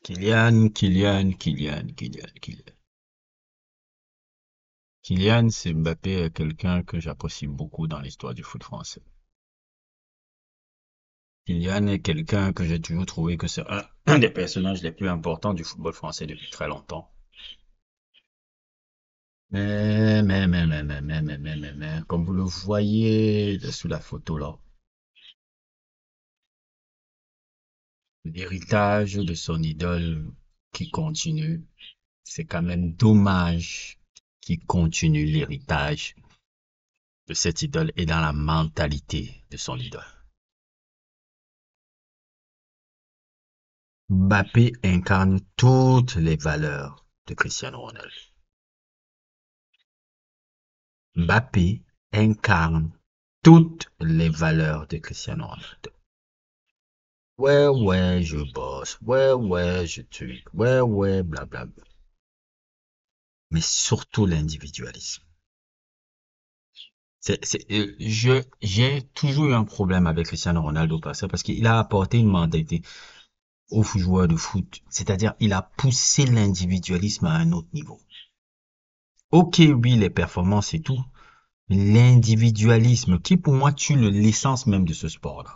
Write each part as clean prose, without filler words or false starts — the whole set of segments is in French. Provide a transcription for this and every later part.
Kylian. Kylian, c'est Mbappé est quelqu'un que j'apprécie beaucoup dans l'histoire du foot français. Kylian est quelqu'un que j'ai toujours trouvé que c'est un des personnages les plus importants du football français depuis très longtemps. Comme vous le voyez sous la photo là, l'héritage de son idole qui continue, c'est quand même dommage qu'il continue l'héritage de cette idole et dans la mentalité de son idole. Mbappé incarne toutes les valeurs de Cristiano Ronaldo. Mbappé incarne toutes les valeurs de Cristiano Ronaldo. Ouais, ouais, je bosse. Ouais, ouais, je tue. Ouais, ouais, blablabla. Mais surtout l'individualisme. J'ai toujours eu un problème avec Cristiano Ronaldo parce qu'il a apporté une mentalité aux joueurs de foot. C'est-à-dire, il a poussé l'individualisme à un autre niveau. Ok, oui, les performances et tout, l'individualisme qui pour moi tue l'essence même de ce sport-là.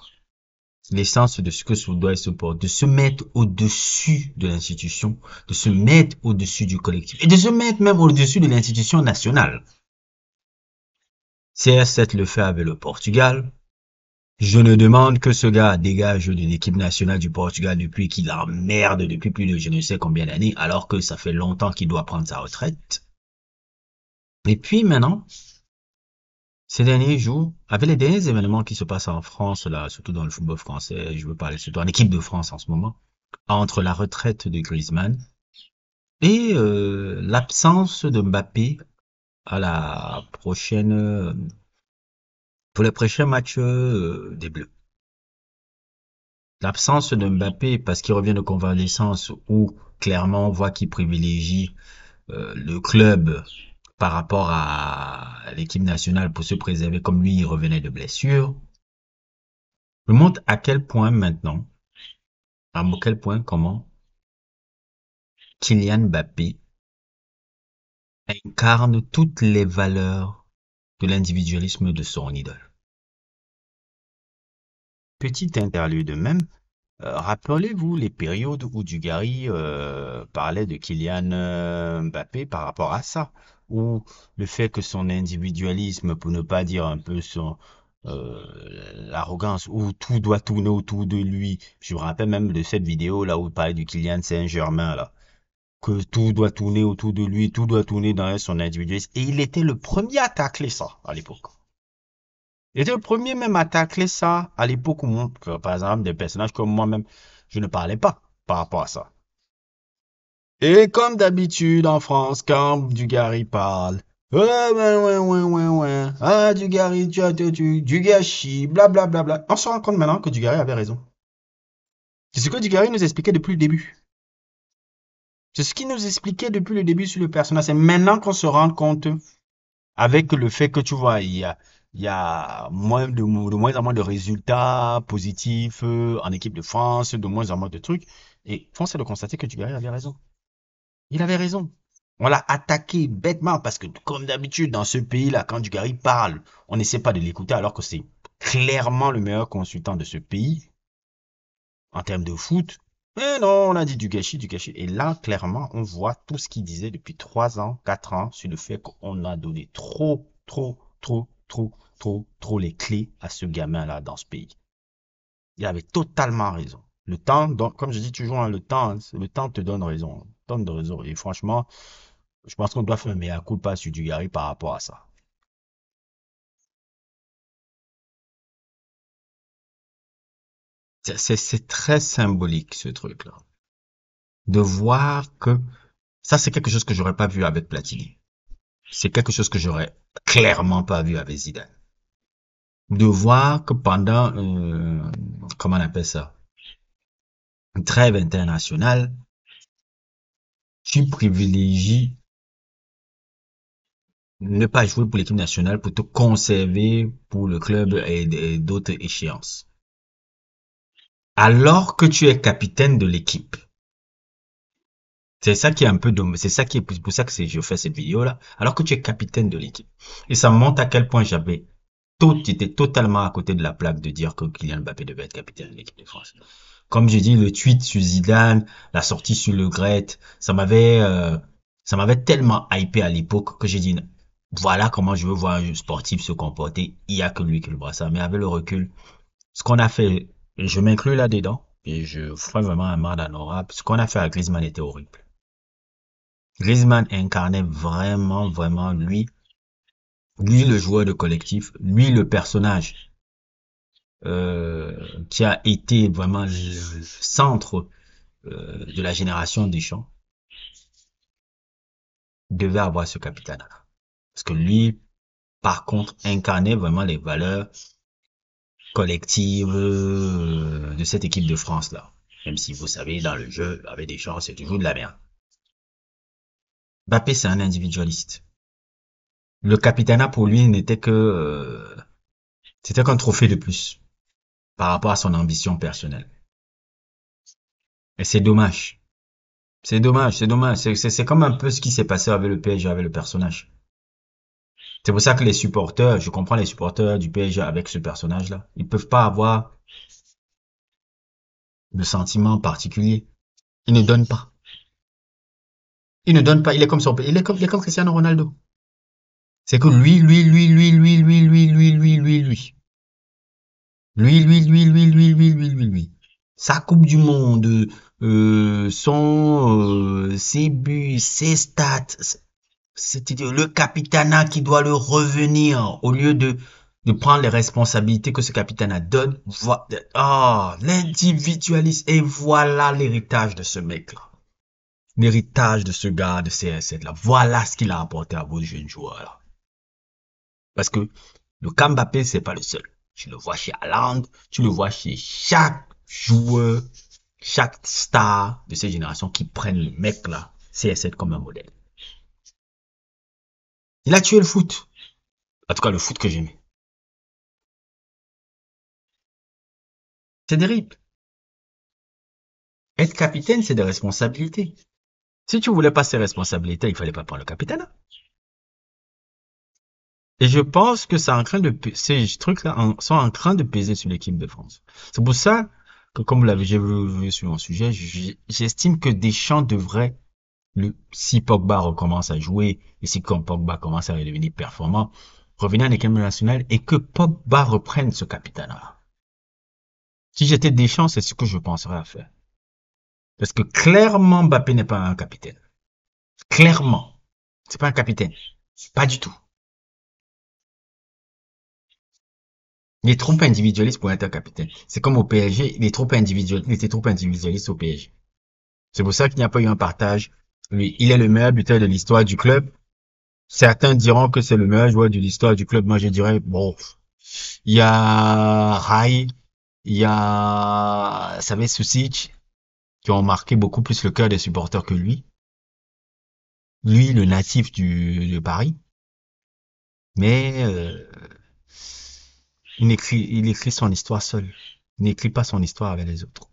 L'essence de ce que ce doit être ce sport, de se mettre au-dessus de l'institution, de se mettre au-dessus du collectif et de se mettre même au-dessus de l'institution nationale. CR7 le fait avec le Portugal. Je ne demande que ce gars dégage de l'équipe nationale du Portugal depuis qu'il emmerde depuis plus de je ne sais combien d'années, alors que ça fait longtemps qu'il doit prendre sa retraite. Et puis maintenant, ces derniers jours, avec les derniers événements qui se passent en France, là, surtout dans le football français, je veux parler surtout en équipe de France en ce moment, entre la retraite de Griezmann et l'absence de Mbappé à la prochaine, pour les prochains matchs des Bleus. L'absence de Mbappé parce qu'il revient de convalescence où clairement on voit qu'il privilégie le club par rapport à l'équipe nationale pour se préserver comme lui il revenait de blessure, me montre à quel point maintenant, à quel point comment Kylian Mbappé incarne toutes les valeurs de l'individualisme de son idole. Petite interlude même, rappelez-vous les périodes où Dugarry parlait de Kylian Mbappé par rapport à ça, ou le fait que son individualisme, pour ne pas dire un peu son l'arrogance, où tout doit tourner autour de lui. Je me rappelle même de cette vidéo là où il parlait du Kylian Saint-Germain là, que tout doit tourner autour de lui, tout doit tourner dans son individualisme. Et il était le premier à tacler ça à l'époque. Il était le premier même à tacler ça à l'époque où, par exemple, des personnages comme moi-même, je ne parlais pas par rapport à ça. Et comme d'habitude en France, quand Dugarry parle, ouais, ah, Dugarry, du gâchis, blablabla. On se rend compte maintenant que Dugarry avait raison. C'est ce que Dugarry nous expliquait depuis le début. C'est ce qu'il nous expliquait depuis le début sur le personnage. C'est maintenant qu'on se rend compte avec le fait que tu vois, il y a de moins en moins de résultats positifs en équipe de France, de moins en moins de trucs. Et force est de constater que Dugarry avait raison. Il avait raison. On l'a attaqué bêtement parce que, comme d'habitude, dans ce pays-là, quand Dugarry parle, on n'essaie pas de l'écouter alors que c'est clairement le meilleur consultant de ce pays en termes de foot. Mais non, on a dit du gâchis, du gâchis. Et là, clairement, on voit tout ce qu'il disait depuis 3 ans, 4 ans sur le fait qu'on a donné trop les clés à ce gamin-là dans ce pays. Il avait totalement raison. Le temps, donc, comme je dis toujours, hein, le temps te donne raison. Donne de raison. Et franchement, je pense qu'on doit faire un mea culpa sur Dugarry par rapport à ça. C'est très symbolique, ce truc-là. De voir que ça, c'est quelque chose que j'aurais pas vu avec Platini. C'est quelque chose que j'aurais clairement pas vu avec Zidane. De voir que pendant, comment on appelle ça, une trêve internationale, tu privilégies ne pas jouer pour l'équipe nationale pour te conserver pour le club et d'autres échéances. Alors que tu es capitaine de l'équipe. C'est ça qui est un peu dommage. C'est ça qui est pour ça que je fais cette vidéo-là. Alors que tu es capitaine de l'équipe. Et ça montre à quel point j'étais totalement à côté de la plaque de dire que Kylian Mbappé devait être capitaine de l'équipe de France. Comme je dis, le tweet sur Zidane, la sortie sur Le Gret, ça m'avait tellement hypé à l'époque que j'ai dit, voilà comment je veux voir un sportif se comporter. Il y a que lui qui le voit ça. Mais avec le recul, ce qu'on a fait, et je m'inclus là-dedans, et je ferai vraiment un mal honorable, ce qu'on a fait à Griezmann était horrible. Griezmann incarnait vraiment, vraiment lui le joueur de collectif, lui le personnage qui a été vraiment le centre de la génération Deschamps, devait avoir ce capitana. Parce que lui, par contre, incarnait vraiment les valeurs collectives de cette équipe de France-là. Même si vous savez, dans le jeu, avec Deschamps, c'est toujours de la merde. Mbappé, c'est un individualiste. Le capitana pour lui n'était que c'était qu'un trophée de plus par rapport à son ambition personnelle. Et c'est dommage. C'est dommage, c'est dommage. C'est comme un peu ce qui s'est passé avec le PSG, avec le personnage. C'est pour ça que les supporters, je comprends les supporters du PSG avec ce personnage-là. Ils peuvent pas avoir de sentiment particulier. Ils ne donnent pas. Ils ne donnent pas. Il est comme Cristiano Ronaldo. C'est que lui. Sa Coupe du Monde, ses buts, ses stats, c'est le capitana qui doit le revenir au lieu de prendre les responsabilités que ce capitana donne. L'individualisme. Et voilà l'héritage de ce mec-là. L'héritage de ce gars de CR7 là. Voilà ce qu'il a apporté à vos jeunes joueurs là. Parce que le Mbappé, c'est pas le seul. Tu le vois chez Haaland, tu le vois chez chaque joueur, chaque star de cette génération qui prennent le mec là, CR7 comme un modèle. Il a tué le foot. En tout cas, le foot que j'aimais. C'est terrible. Être capitaine, c'est des responsabilités. Si tu voulais pas ces responsabilités, il fallait pas prendre le capitaine. Et je pense que ces trucs-là sont en train de peser sur l'équipe de France. C'est pour ça que, comme vous l'avez vu sur mon sujet, j'estime que Deschamps devrait, si Pogba recommence à jouer et si comme Pogba commence à redevenir performant, revenir en équipe nationale et que Pogba reprenne ce capitaine-là. Si j'étais Deschamps, c'est ce que je penserais à faire. Parce que clairement, Mbappé n'est pas un capitaine. Clairement. C'est pas un capitaine. Pas du tout. Il est trop individualiste pour être un capitaine. C'est comme au PSG, il était trop individualiste au PSG. C'est pour ça qu'il n'y a pas eu un partage. Lui, il est le meilleur buteur de l'histoire du club. Certains diront que c'est le meilleur joueur de l'histoire du club. Moi, je dirais, bon, il y a Rai, il y a Savez Susic, qui ont marqué beaucoup plus le cœur des supporters que lui. Lui, le natif de Paris. Mais il écrit son histoire seul. Il n'écrit pas son histoire avec les autres.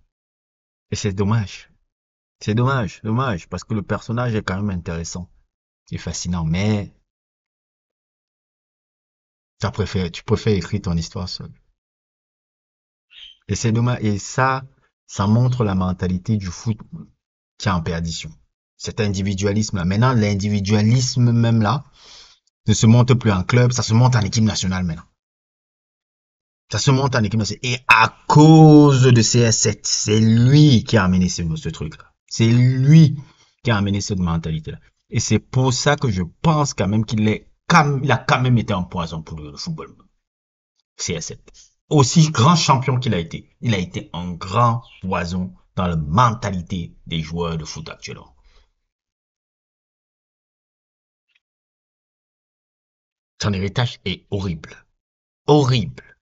Et c'est dommage. C'est dommage, dommage, parce que le personnage est quand même intéressant et fascinant, mais tu préfères écrire ton histoire seul. Et c'est dommage, et ça montre la mentalité du foot qui est en perdition. Cet individualisme-là. Maintenant, l'individualisme même là ne se monte plus en club, ça se monte en équipe nationale maintenant. Ça se monte en équipe nationale. Et à cause de CS7, c'est lui qui a amené ce truc-là. C'est lui qui a amené cette mentalité-là. Et c'est pour ça que je pense quand même il a quand même été un poison pour le football. CS7. Aussi grand champion qu'il a été, il a été un grand poison dans la mentalité des joueurs de foot actuellement. Son héritage est horrible. Horrible.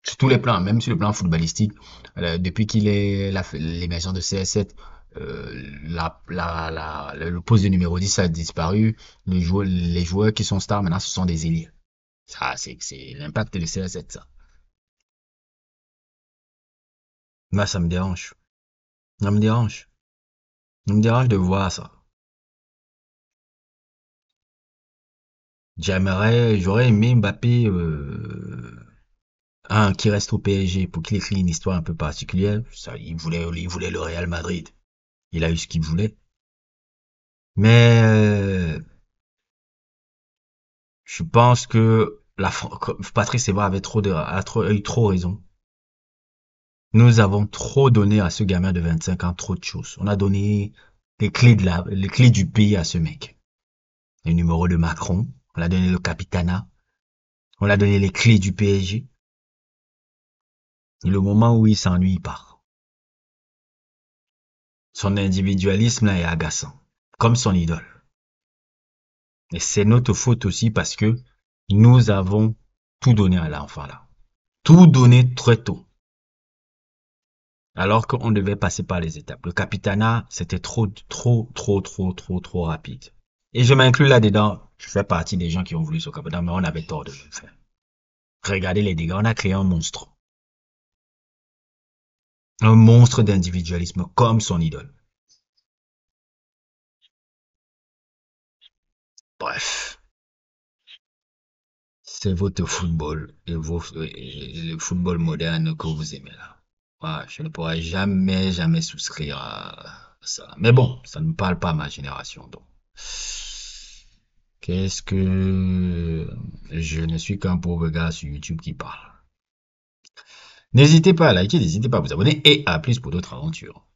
Sur tous les plans, même sur le plan footballistique, depuis qu'il est l'émergence de CS7, le poste de numéro 10 a disparu. Les joueurs qui sont stars maintenant, ce sont des ailiers. Ça, c'est l'impact de CS7, ça. Moi, ça me dérange. Ça me dérange. Ça me dérange de voir ça. J'aurais aimé Mbappé qui reste au PSG pour qu'il écrit une histoire un peu particulière. Ça, il voulait le Real Madrid. Il a eu ce qu'il voulait. Mais je pense que Patrice Evra a eu trop raison. Nous avons trop donné à ce gamin de 25 ans, trop de choses. On a donné les clés du pays à ce mec. Le numéro de Macron, on a donné le capitana, on a donné les clés du PSG. Et le moment où il s'ennuie, il part. Son individualisme là est agaçant, comme son idole. Et c'est notre faute aussi parce que nous avons tout donné à l'enfant là. Tout donné très tôt. Alors qu'on devait passer par les étapes. Le capitana, c'était trop rapide. Et je m'inclus là-dedans. Je fais partie des gens qui ont voulu ce capitana, mais on avait tort de le faire. Regardez les dégâts. On a créé un monstre. Un monstre d'individualisme, comme son idole. Bref. C'est votre football et le football moderne que vous aimez là. Voilà, je ne pourrais jamais souscrire à ça. Mais bon, ça ne me parle pas à ma génération, donc. Qu'est-ce que je ne suis qu'un pauvre gars sur YouTube qui parle. N'hésitez pas à liker, n'hésitez pas à vous abonner et à plus pour d'autres aventures.